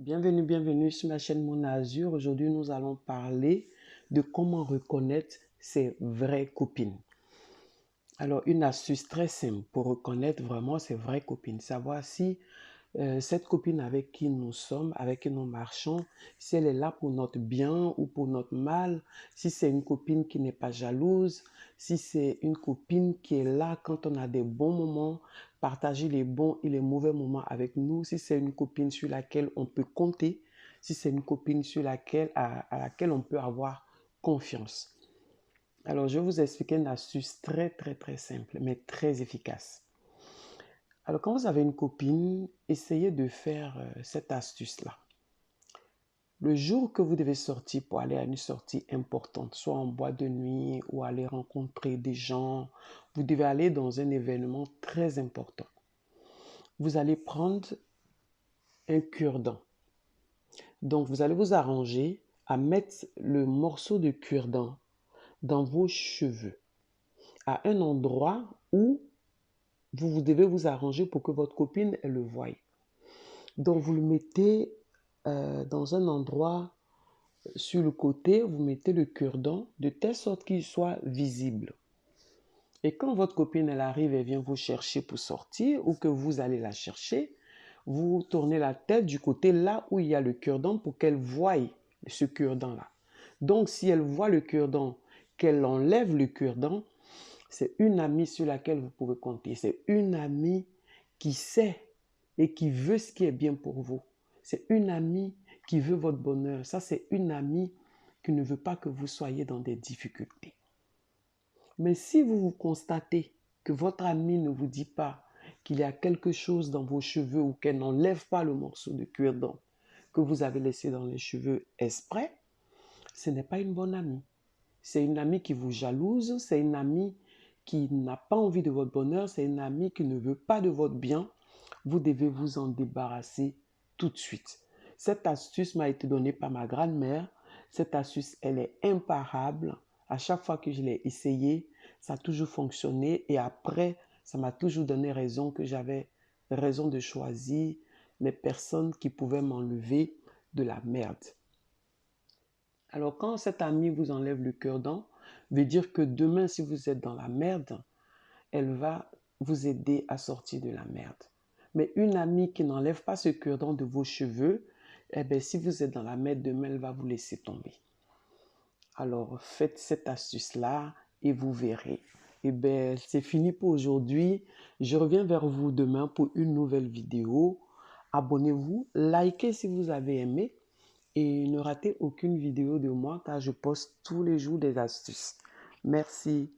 Bienvenue sur ma chaîne Mon Azur. Aujourd'hui, nous allons parler de comment reconnaître ses vraies copines. Alors, une astuce très simple pour reconnaître vraiment ses vraies copines. Savoir si cette copine avec qui nous sommes, avec qui nous marchons, si elle est là pour notre bien ou pour notre mal, si c'est une copine qui n'est pas jalouse, si c'est une copine qui est là quand on a des bons moments, partager les bons et les mauvais moments avec nous, si c'est une copine sur laquelle on peut compter, si c'est une copine à laquelle on peut avoir confiance. Alors, je vais vous expliquer une astuce très simple, mais très efficace. Alors, quand vous avez une copine, essayez de faire cette astuce-là. Le jour que vous devez sortir pour aller à une sortie importante, soit en boîte de nuit ou aller rencontrer des gens, vous devez aller dans un événement très important. Vous allez prendre un cure-dent. Donc, vous allez vous arranger à mettre le morceau de cure-dent dans vos cheveux, à un endroit où vous devez vous arranger pour que votre copine elle le voie. Donc, vous le mettez dans un endroit sur le côté, vous mettez le cure-dent de telle sorte qu'il soit visible. Et quand votre copine elle arrive et vient vous chercher pour sortir ou que vous allez la chercher, vous tournez la tête du côté là où il y a le cure-dent pour qu'elle voie ce cure-dent-là. Donc, si elle voit le cure-dent, qu'elle enlève le cure-dent, c'est une amie sur laquelle vous pouvez compter. C'est une amie qui sait et qui veut ce qui est bien pour vous. C'est une amie qui veut votre bonheur. Ça, c'est une amie qui ne veut pas que vous soyez dans des difficultés. Mais si vous constatez que votre amie ne vous dit pas qu'il y a quelque chose dans vos cheveux ou qu'elle n'enlève pas le morceau de cure-dent que vous avez laissé dans les cheveux exprès, ce n'est pas une bonne amie. C'est une amie qui vous jalouse, c'est une amie qui n'a pas envie de votre bonheur, c'est une amie qui ne veut pas de votre bien. Vous devez vous en débarrasser tout de suite. Cette astuce m'a été donnée par ma grand-mère. Cette astuce, elle est imparable. À chaque fois que je l'ai essayée, ça a toujours fonctionné. Et après, ça m'a toujours donné raison que j'avais raison de choisir les personnes qui pouvaient m'enlever de la merde. Alors, quand cet ami vous enlève le cure-dent, veut dire que demain, si vous êtes dans la merde, elle va vous aider à sortir de la merde. Mais une amie qui n'enlève pas ce cure-dent de vos cheveux, eh bien, si vous êtes dans la merde, demain, elle va vous laisser tomber. Alors, faites cette astuce-là et vous verrez. Eh bien, c'est fini pour aujourd'hui. Je reviens vers vous demain pour une nouvelle vidéo. Abonnez-vous, likez si vous avez aimé et ne ratez aucune vidéo de moi car je poste tous les jours des astuces. Merci.